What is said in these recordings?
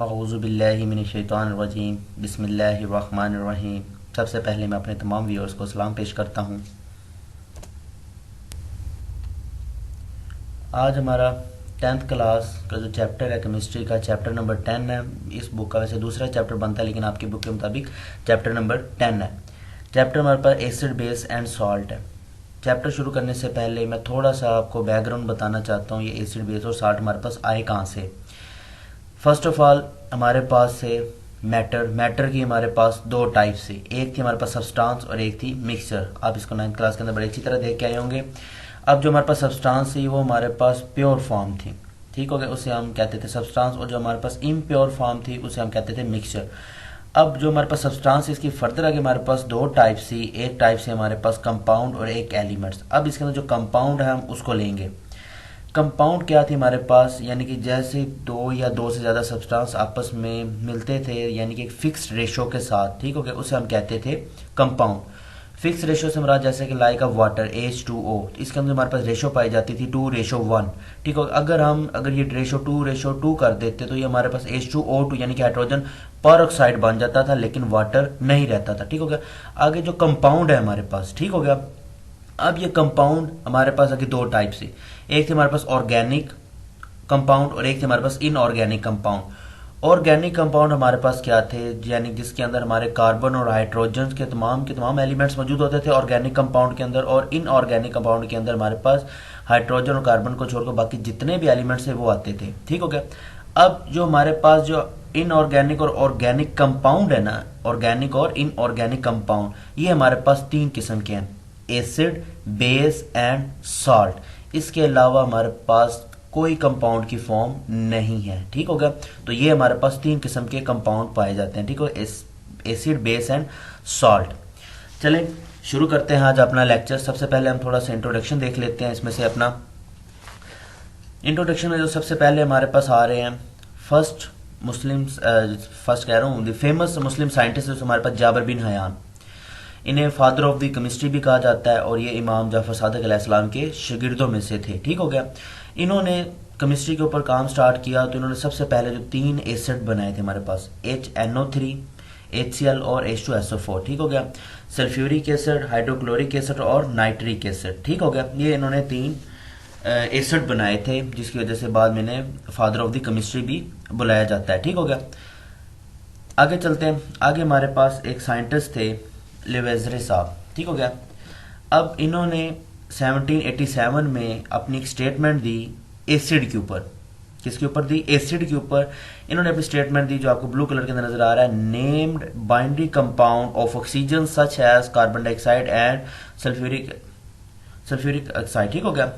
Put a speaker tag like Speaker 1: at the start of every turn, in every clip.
Speaker 1: औज़ुबिल्लाहि मिनश्शैतानिर्रजीम बिस्मिल्लाहिर्रहमानिर्रहीम। सबसे पहले मैं अपने तमाम व्यूअर्स को सलाम पेश करता हूँ। आज हमारा 10th क्लास का जो चैप्टर है केमिस्ट्री का चैप्टर नंबर 10 है। इस बुक का वैसे दूसरा चैप्टर बनता है लेकिन आपकी बुक के मुताबिक चैप्टर नंबर 10 है। चैप्टर हमारे पास एसिड बेस एंड सॉल्ट है। चैप्टर शुरू करने से पहले मैं थोड़ा सा आपको बैकग्राउंड बताना चाहता हूँ, ये एसिड बेस और सॉल्ट हमारे पास आए कहाँ से। फर्स्ट ऑफ ऑल हमारे पास है मैटर की हमारे पास दो टाइप से, एक थी हमारे पास सब्सटेंस और एक थी मिक्सचर। आप इसको 9th क्लास के अंदर बड़े अच्छी तरह देख के आए होंगे। अब जो हमारे पास सब्सटेंस थी वो हमारे पास प्योर फॉर्म थी, ठीक हो गया, उसे हम कहते थे सब्सटेंस, और जो हमारे पास इम्प्योर फॉर्म थी उसे हम कहते थे मिक्सचर। अब जो हमारे पास सब्सटेंस इसकी फर्दर आगे हमारे पास दो टाइप सी, एक टाइप से हमारे पास कंपाउंड और एक एलिमेंट्स। अब इसके अंदर जो कंपाउंड है हम उसको लेंगे। कंपाउंड क्या थी हमारे पास, यानी कि जैसे दो या दो से ज़्यादा सब्सटेंस आपस में मिलते थे यानी कि एक फिक्स्ड रेशो के साथ, ठीक हो गया, उसे हम कहते थे कंपाउंड। फिक्स रेशो से हमारा जैसे कि लाइक ऑफ वाटर H2O, इसके अंदर हमारे पास रेशो पाई जाती थी 2:1, ठीक हो। अगर ये रेशो 2:2 कर देते तो ये हमारे पास H2O2 यानी कि हाइड्रोजन पर ऑक्साइड बन जाता था, लेकिन वाटर नहीं रहता था, ठीक हो गया। आगे जो कंपाउंड है हमारे पास, ठीक हो गया। अब ये कंपाउंड हमारे पास आगे दो टाइप से, एक थे हमारे पास ऑर्गेनिक कंपाउंड और एक थे हमारे पास इनऑर्गेनिक कंपाउंड। ऑर्गेनिक कंपाउंड हमारे पास क्या थे, यानी जिसके अंदर हमारे कार्बन और हाइड्रोजन के तमाम एलिमेंट्स मौजूद होते थे ऑर्गेनिक कंपाउंड के अंदर, और इनऑर्गेनिक कंपाउंड के अंदर हमारे पास हाइड्रोजन और कार्बन को छोड़कर बाकी जितने भी एलिमेंट्स है वो आते थे, ठीक हो गया। अब जो हमारे पास जो इनऑर्गेनिक और ऑर्गेनिक कंपाउंड है ना, ऑर्गेनिक और इनऑर्गेनिक कंपाउंड, ये हमारे पास तीन किस्म के हैं, एसिड, बेस एंड सॉल्ट। इसके अलावा हमारे पास कोई कंपाउंड की फॉर्म नहीं है, ठीक हो गया। तो ये हमारे पास तीन किस्म के कंपाउंड पाए जाते हैं, ठीक हो, एसिड, बेस एंड सॉल्ट। चलें शुरू करते हैं आज अपना लेक्चर। सबसे पहले हम थोड़ा सा इंट्रोडक्शन देख लेते हैं। इसमें से अपना इंट्रोडक्शन में जो सबसे पहले हमारे पास आ रहे हैं फर्स्ट कह रहा हूँ द फेमस मुस्लिम साइंटिस्ट हमारे पास जाबिर बिन हयान। इन्हें फादर ऑफ द केमिस्ट्री भी कहा जाता है और ये इमाम जाफर सादिक अलैहिस्सलाम के शागिर्दों में से थे, ठीक हो गया। इन्होंने केमिस्ट्री के ऊपर काम स्टार्ट किया तो इन्होंने सबसे पहले जो तीन एसिड बनाए थे हमारे पास, HNO3, HCl और H2SO4, ठीक हो गया। सल्फ्यूरिक एसिड, हाइड्रोक्लोरिक एसिड और नाइट्रिक एसिड, ठीक हो गया। ये इन्होंने तीन एसिड बनाए थे जिसकी वजह से बाद में इन्हें फादर ऑफ द केमिस्ट्री भी बुलाया जाता है, ठीक हो गया। आगे चलते हैं। आगे हमारे पास एक साइंटिस्ट थे लेवेजरे साहब, ठीक हो गया। अब इन्होंने 1787 में अपनी एक स्टेटमेंट दी एसिड के ऊपर। किसके ऊपर दी? एसिड के ऊपर। इन्होंने अपनी स्टेटमेंट दी जो आपको ब्लू कलर के अंदर नजर आ रहा है, named binary compound of oxygen such as carbon dioxide and sulphuric oxide, ठीक हो गया।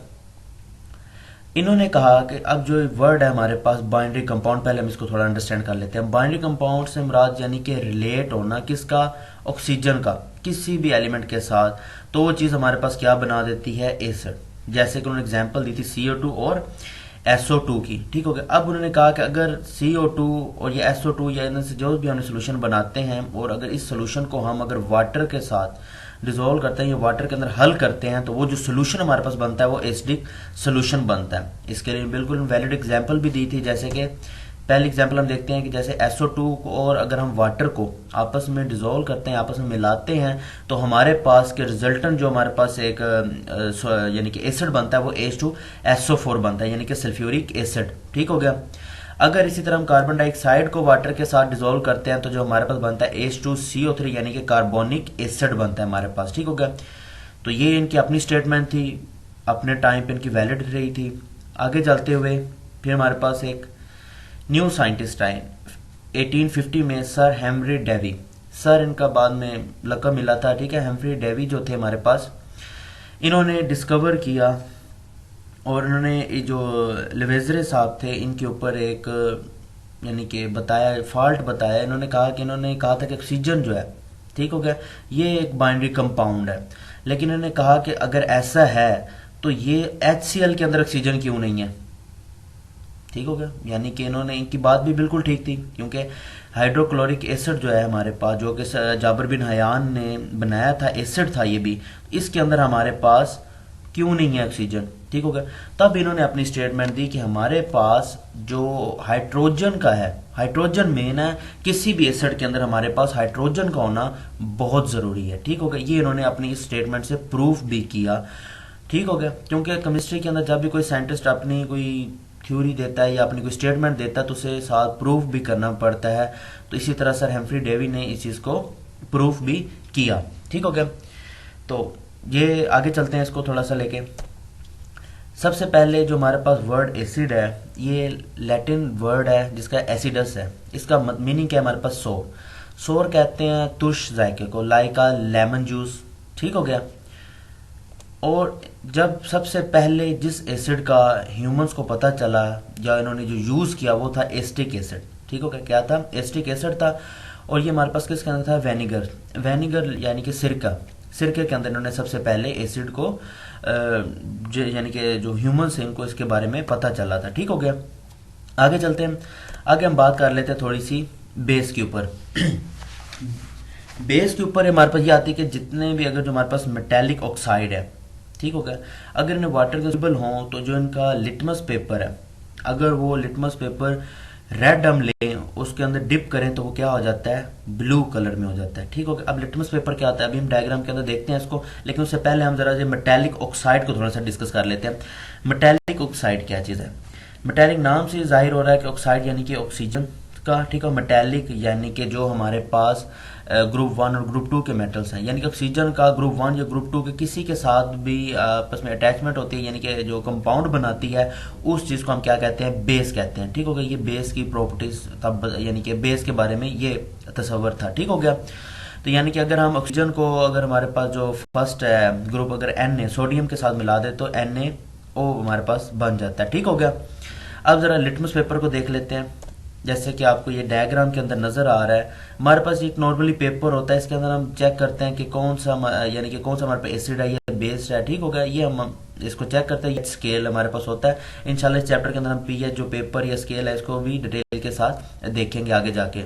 Speaker 1: इन्होंने कहा कि अब जो वर्ड है हमारे पास बाइनरी कंपाउंड, पहले हम इसको थोड़ा अंडरस्टैंड कर लेते हैं। बाइनरी कंपाउंड से मुराद यानी कि रिलेट होना किसका? ऑक्सीजन का किसी भी एलिमेंट के साथ, तो वो चीज़ हमारे पास क्या बना देती है? एसिड। जैसे कि उन्होंने एग्जांपल दी थी CO2 और SO2 की, ठीक हो गया। अब उन्होंने कहा कि अगर CO2 और ये SO2 या इनमें से जो भी हमने सोल्यूशन बनाते हैं और अगर इस सोल्यूशन को हम अगर वाटर के साथ डिजोल्व करते हैं या वाटर के अंदर हल करते हैं तो वो जो सोल्यूशन हमारे पास बनता है वो एसिडिक सोल्यूशन बनता है। इसके लिए बिल्कुल वैलिड एग्जांपल भी दी थी, जैसे कि पहली एग्जांपल हम देखते हैं कि जैसे SO2 को और अगर हम वाटर को आपस में डिजोल्व करते हैं, आपस में मिलाते हैं, तो हमारे पास के रिजल्टेंट जो हमारे पास एक यानी कि एसिड बनता है वो H2SO4 बनता है, यानी कि सल्फ्यूरिक एसिड, ठीक हो गया। अगर इसी तरह हम कार्बन डाइऑक्साइड को वाटर के साथ डिजोल्व करते हैं तो जो हमारे पास बनता है H2CO3 यानी कि कार्बोनिक एसिड बनता है हमारे पास, ठीक हो गया। तो ये इनकी अपनी स्टेटमेंट थी, अपने टाइम पे इनकी वैलिड रही थी। आगे चलते हुए फिर हमारे पास एक न्यू साइंटिस्ट आए 1850 में, सर हेनरी डेवी। सर इनका बाद में लक़ब मिला था, ठीक है। हेनरी डेवी जो थे हमारे पास, इन्होंने डिस्कवर किया और इन्होंने जो लेवेजरे साहब थे इनके ऊपर एक यानी कि बताया, फॉल्ट बताया। इन्होंने कहा था कि ऑक्सीजन जो है, ठीक हो गया, ये एक बाइनरी कंपाउंड है, लेकिन इन्होंने कहा कि अगर ऐसा है तो ये HCl के अंदर ऑक्सीजन क्यों नहीं है, ठीक हो गया। यानी कि इन्होंने, इनकी बात भी बिल्कुल ठीक थी, क्योंकि हाइड्रोक्लोरिक एसिड जो है हमारे पास, जो कि जाबिर बिन हयान ने बनाया था, एसिड था ये भी, इसके अंदर हमारे पास क्यों नहीं है ऑक्सीजन, ठीक हो गया। तब इन्होंने अपनी स्टेटमेंट दी कि हमारे पास जो हाइड्रोजन का है, हाइड्रोजन मेन है, किसी भी एसिड के अंदर हमारे पास हाइड्रोजन का होना बहुत जरूरी है, ठीक हो गया। ये इन्होंने अपनी इस स्टेटमेंट से प्रूफ भी किया, ठीक हो गया। क्योंकि केमिस्ट्री के अंदर जब भी कोई साइंटिस्ट अपनी कोई थ्योरी देता है या अपनी कोई स्टेटमेंट देता है तो उसे साथ प्रूफ भी करना पड़ता है। तो इसी तरह सर हेम्फ्री डेवी ने इस चीज़ को प्रूफ भी किया, ठीक हो गया। तो ये आगे चलते हैं इसको थोड़ा सा लेके। सबसे पहले जो हमारे पास वर्ड एसिड है, ये लैटिन वर्ड है जिसका एसिडस है। इसका मीनिंग क्या है हमारे पास? सोर। सोर कहते हैं तुष जायके को, लाइका लेमन जूस, ठीक हो गया। और जब सबसे पहले जिस एसिड का ह्यूमंस को पता चला या इन्होंने जो यूज किया वो था एस्टिक एसिड, ठीक हो गया। क्या था? एस्टिक एसिड था। और ये हमारे पास किसके अंदर था? वेनिगर। वेनिगर यानी कि सिरका, सिरके के अंदर इन्होंने सबसे पहले एसिड को यानी कि जो ह्यूमंस हैं इनको इसके बारे में पता चला था, ठीक हो गया। आगे चलते हैं। आगे हम बात कर लेते हैं थोड़ी सी बेस के ऊपर। बेस के ऊपर हमारे पास ये आती है कि जितने भी अगर जो हमारे पास मेटेलिक ऑक्साइड है, ठीक हो गया, अगर इन्हें वाटर के सोल्यूबल हों तो जो इनका लिटमस पेपर है, अगर वो लिटमस पेपर रेड हम लें उसके अंदर डिप करें तो वो क्या हो जाता है? ब्लू कलर में हो जाता है, ठीक हो गया। अब लिटमस पेपर क्या होता है अभी हम डायग्राम के अंदर देखते हैं इसको, लेकिन उससे पहले हम जरा मेटेलिक ऑक्साइड को थोड़ा सा डिस्कस कर लेते हैं। मेटेलिक ऑक्साइड क्या चीज़ है? मेटेलिक नाम से जाहिर हो रहा है कि ऑक्साइड यानी कि ऑक्सीजन का, ठीक है। मेटेलिक यानी कि जो हमारे पास ग्रुप 1 और ग्रुप 2 के मेटल्स हैं, यानी कि ऑक्सीजन का ग्रुप 1 या ग्रुप 2 के किसी के साथ भी आपस में अटैचमेंट होती है, यानी कि जो कंपाउंड बनाती है उस चीज़ को हम क्या कहते हैं? बेस कहते हैं, ठीक हो गया। ये बेस की प्रॉपर्टीज तब यानी कि बेस के बारे में ये तस्वर था, ठीक हो गया। तो यानी कि अगर हम ऑक्सीजन को अगर हमारे पास जो फर्स्ट ग्रुप अगर Na सोडियम के साथ मिला दे तो NaO हमारे पास बन जाता है, ठीक हो गया। अब जरा लिटमस पेपर को देख लेते हैं। जैसे कि आपको ये डायग्राम के अंदर नजर आ रहा है, हमारे पास एक नॉर्मली पेपर होता है, इसके अंदर हम चेक करते हैं कि कौन सा यानी कि कौन सा हमारे पास एसिड है या बेस है, ठीक हो गया। ये हम इसको चेक करते हैं, ये स्केल हमारे पास होता है। इंशाल्लाह इस चैप्टर के अंदर हम पीएच जो पेपर या स्केल है इसको भी डिटेल के साथ देखेंगे आगे जाके।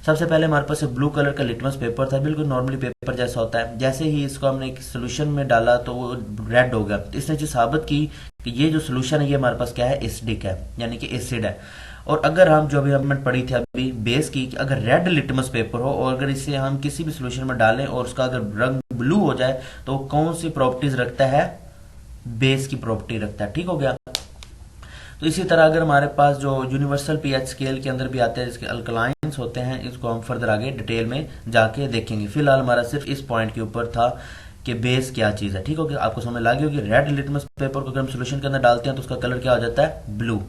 Speaker 1: सबसे पहले हमारे पास ब्लू कलर का लिटमस पेपर था, बिल्कुल नॉर्मली पेपर जैसा होता है। जैसे ही इसको हमने एक सोल्यूशन में डाला तो वो रेड हो गया। तो इसने जो साबित की कि ये जो सोल्यूशन है ये हमारे पास क्या है? एसिडिक है, यानी कि एसिड है। और अगर हम जो अभी हमने पढ़ी थी अभी बेस की, कि अगर रेड लिटमस पेपर हो और अगर इसे हम किसी भी सोल्यूशन में डालें और उसका अगर रंग ब्लू हो जाए तो वो कौन सी प्रॉपर्टीज रखता है? बेस की प्रॉपर्टी रखता है, ठीक हो गया। तो इसी तरह अगर हमारे पास जो यूनिवर्सल पीएच स्केल के अंदर भी आते हैं जिसके अल्कलाइंस होते हैं, इसको हम फर्दर आगे डिटेल में जाके देखेंगे। फिलहाल हमारा सिर्फ इस पॉइंट के ऊपर था कि बेस क्या चीज है, ठीक हो गया। आपको समझ लगी होगी रेड लिटमस पेपर को अगर हम सोल्यूशन के अंदर डालते हैं तो उसका कलर क्या हो जाता है? ब्लू।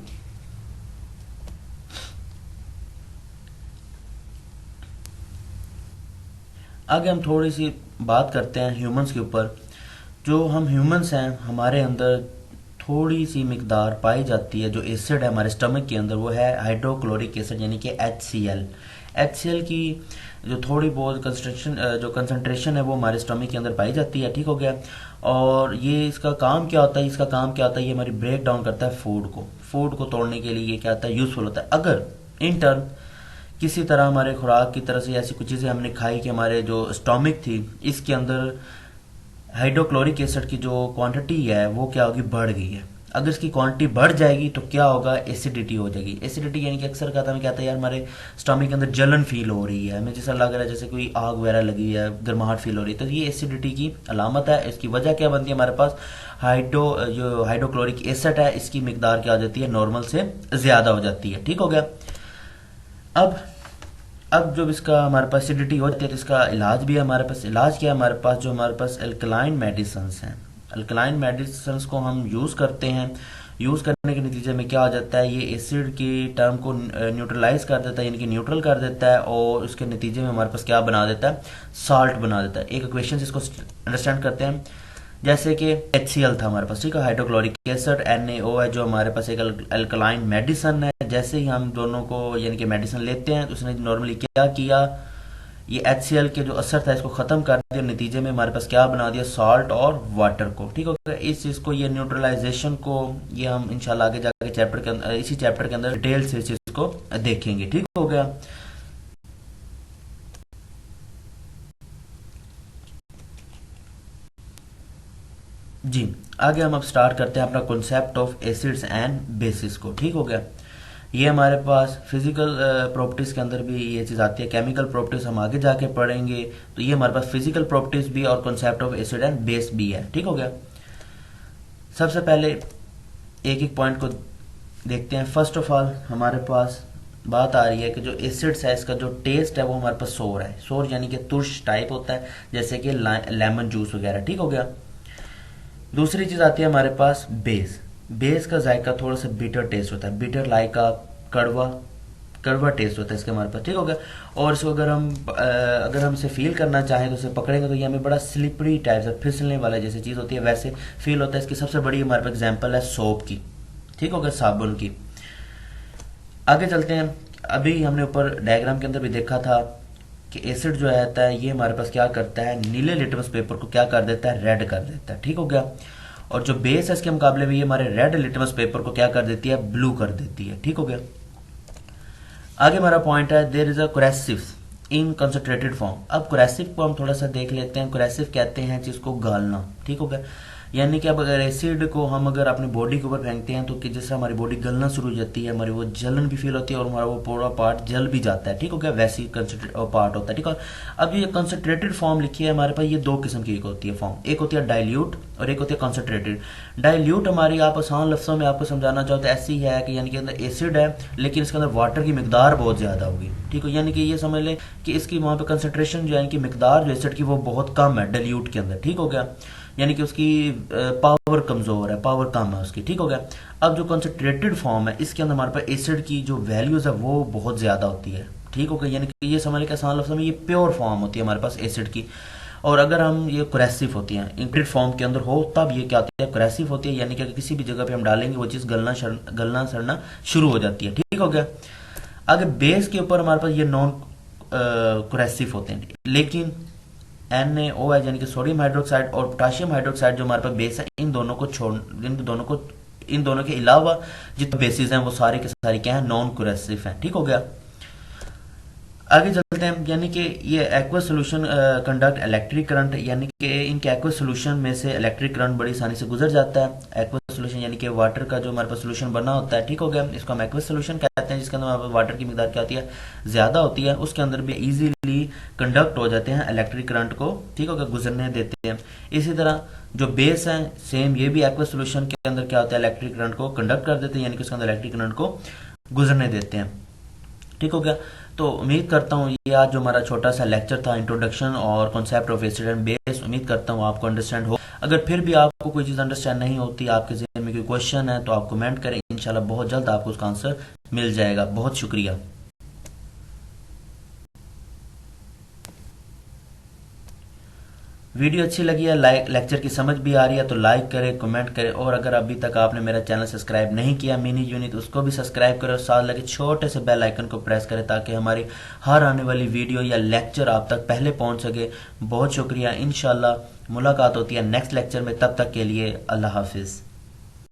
Speaker 1: आगे हम थोड़ी सी बात करते हैं ह्यूमंस के ऊपर। जो हम ह्यूमंस हैं हमारे अंदर थोड़ी सी मिकदार पाई जाती है, जो एसिड है हमारे स्टमक के अंदर वो है हाइड्रोक्लोरिक एसिड यानी कि HCl। HCl की जो थोड़ी बहुत कंसंट्रेशन है वो हमारे स्टमक के अंदर पाई जाती है, ठीक हो गया। और ये इसका काम क्या होता है? इसका काम क्या होता है? ये हमारी ब्रेक डाउन करता है फूड को तोड़ने के लिए ये क्या होता है? यूजफुल होता है। अगर इन टर्म किसी तरह हमारे खुराक की तरह से ऐसी कुछ चीज़ें हमने खाई कि हमारे जो स्टमक थी इसके अंदर हाइड्रोक्लोरिक एसिड की जो क्वांटिटी है वो क्या होगी? बढ़ गई है। अगर इसकी क्वांटिटी बढ़ जाएगी तो क्या होगा? एसिडिटी हो जाएगी। एसिडिटी यानी कि अक्सर कहता है क्या था यार हमारे स्टमक के अंदर जलन फील हो रही है, हमें जैसा लग रहा है जैसे कोई आग वगैरह लगी है, गर्माहट फील हो रही है, तो ये एसिडिटी की अलामत है। इसकी वजह क्या बनती है? हमारे पास जो हाइड्रोक्लोरिक एसिड है इसकी मिकदार क्या हो जाती है? नॉर्मल से ज्यादा हो जाती है, ठीक हो गया। अब जब इसका हमारे पास एसिडिटी हो जाती है तो इसका इलाज भी है हमारे पास। इलाज क्या है हमारे पास? जो हमारे पास एल्कलाइन मेडिसिन हैं, अल्कलाइन मेडिसिन को हम यूज़ करते हैं। यूज़ करने के नतीजे में क्या हो जाता है? ये एसिड की टर्म को न्यूट्रलाइज कर देता है, यानी कि न्यूट्रल कर देता है, और उसके नतीजे में हमारे पास क्या बना देता है? साल्ट बना देता है। एक इक्वेशन इसको अंडरस्टैंड करते हैं। जैसे कि HCl था हमारे पास, ठीक है, हाइड्रोक्लोरिक एसिड, NaO है जो हमारे पास एक अल्कलाइन मेडिसिन है। जैसे ही हम दोनों को यानी कि मेडिसिन लेते हैं तो उसने नॉर्मली क्या किया? ये HCl के जो असर था इसको खत्म कर दिया, नतीजे में हमारे पास क्या बना दिया? सॉल्ट और वाटर को, ठीक हो गया। इस चीज को ये न्यूट्रलाइजेशन को ये हम इंशाल्लाह आगे जाके चैप्टर के अंदर इसी चैप्टर के अंदर डिटेल से इस चीज को देखेंगे, ठीक हो गया। जी, आगे हम अब स्टार्ट करते हैं अपना concept of acids and bases को। ठीक हो गया, ये हमारे पास फिजिकल प्रॉपर्टीज के अंदर भी ये चीज़ आती है, केमिकल प्रॉपर्टीज हम आगे जाके पढ़ेंगे, तो ये हमारे पास फिजिकल प्रॉपर्टीज भी और concept of acid and base भी है। ठीक हो गया, सबसे पहले एक एक पॉइंट को देखते हैं। फर्स्ट ऑफ ऑल हमारे पास बात आ रही है कि जो एसिड्स है इसका जो टेस्ट है वो हमारे पास सोर है। सोर यानी कि तुर्श टाइप होता है, जैसे कि लेमन जूस वगैरह। ठीक हो गया, दूसरी चीज आती है हमारे पास बेस। बेस का जायका थोड़ा सा बिटर टेस्ट होता है, बिटर लाइक का कड़वा कड़वा टेस्ट होता है इसके हमारे पास। ठीक हो गया, और इसको अगर हम इसे फील करना चाहें तो इसे पकड़ेंगे तो ये हमें बड़ा स्लिपरी टाइप से फिसलने वाला जैसी चीज होती है वैसे फील होता है। इसकी सबसे बड़ी हमारे पास एग्जाम्पल है सोप की। ठीक हो गया, साबुन की। आगे चलते हैं, अभी हमने ऊपर डायग्राम के अंदर भी देखा था कि एसिड जो रहता है ये हमारे पास क्या करता है, नीले लिटमस पेपर को क्या कर देता है, रेड कर देता है। ठीक हो गया, और जो बेस है इसके मुकाबले में ये हमारे रेड लिटमस पेपर को क्या कर देती है, ब्लू कर देती है। ठीक हो गया, आगे हमारा पॉइंट है there is a corrosive in concentrated form. अब कोरेसिव को हम थोड़ा सा देख लेते हैं। कोरेसिव कहते हैं जिसको गालना। ठीक हो गया, यानी कि अब अगर एसिड को हम अगर अपनी बॉडी के ऊपर फेंकते हैं तो कि जिससे हमारी बॉडी गलना शुरू हो जाती है, हमारी वो जलन भी फील होती है और हमारा वो पूरा पार्ट जल भी जाता है। ठीक हो गया, वैसे ही पार्ट होता है। ठीक है, अब ये कंसंट्रेटेड फॉर्म लिखी है हमारे पास, ये दो किस्म की एक होती है फॉर्म, एक होती है डाइल्यूट और एक होती है कंसंट्रेटेड। डाइल्यूट हमारी आप आसान लफ्जों में आपको समझाना चाहो तो ऐसी है कि यानी कि अंदर एसिड है लेकिन इसके अंदर वाटर की मिकदार बहुत ज्यादा होगी। ठीक है, यानी कि ये समझ लें कि इसकी वहां पे कंसंट्रेशन जो है कि मिकदार जो एसिड की वो बहुत कम है डाइल्यूट के अंदर। ठीक हो गया, यानी कि उसकी पावर कमजोर है, पावर कम है उसकी। ठीक हो गया, अब जो कंसंट्रेटेड फॉर्म है इसके अंदर हमारे पास एसिड की जो वैल्यूज है वो बहुत ज्यादा होती है। ठीक हो गया, यानी कि ये समझ लें कि आसान लफ्ज़ों में ये प्योर फॉर्म होती है हमारे पास एसिड की। और अगर हम ये कोरेसिव होती हैं इंक्रीड फॉर्म के अंदर हो तब ये क्या होती है, कोरेसिव होती है, यानी कि किसी भी जगह पे हम डालेंगे वो चीज गलना सड़ना शुरू हो जाती है। ठीक हो गया, आगे बेस के ऊपर हमारे पास ये नॉन कोरेसिव होते हैं, लेकिन NaO है यानी कि सोडियम हाइड्रोक्साइड और पोटाशियम हाइड्रोक्साइड जो हमारे पास बेस है इन दोनों के अलावा जितने बेसिस हैं वो सारे के सारे क्या है, नॉन कोरेसिव हैं। ठीक हो गया, आगे चलते हैं, यानी कि ये aqueous solution conduct electric current, यानी कि इनके एक्वस सोल्यूशन में से इलेक्ट्रिक करंट बड़ी आसानी से गुजर जाता है। एक्वस सोल्यूशन यानी कि वाटर का जो हमारे पास सोल्यूशन बना होता है। ठीक हो गया, इसको हम एक्वस सोल्यूशन कहते हैं जिसके अंदर हमारे पास वाटर की मिकदार क्या होती है, ज्यादा होती है, उसके अंदर भी इजीली कंडक्ट हो जाते हैं इलेक्ट्रिक करंट को। ठीक हो गया, गुजरने देते हैं। इसी तरह जो बेस है सेम ये भी एक्वस सोल्यूशन के अंदर क्या होता है, इलेक्ट्रिक करंट को कंडक्ट कर देते हैं, यानी कि उसके अंदर इलेक्ट्रिक करंट को गुजरने देते हैं। ठीक हो गया, तो उम्मीद करता हूँ ये आज जो हमारा छोटा सा लेक्चर था इंट्रोडक्शन और concept of acid and base, उम्मीद करता हूँ आपको अंडरस्टैंड हो। अगर फिर भी आपको कोई चीज़ अंडरस्टैंड नहीं होती, आपके ज़हन में कोई क्वेश्चन है तो आप कमेंट करें, इंशाल्लाह बहुत जल्द आपको उसका आंसर मिल जाएगा। बहुत शुक्रिया। वीडियो अच्छी लगी है, लेक्चर की समझ भी आ रही है तो लाइक करें, कमेंट करें, और अगर अभी तक आपने मेरा चैनल सब्सक्राइब नहीं किया मिनी यूनिट उसको भी सब्सक्राइब करें और साथ लगे छोटे से बेल आइकन को प्रेस करें ताकि हमारी हर आने वाली वीडियो या लेक्चर आप तक पहले पहुंच सके। बहुत शुक्रिया, इंशाल्लाह मुलाकात होती है नेक्स्ट लेक्चर में, तब तक के लिए अल्लाह हाफिज़।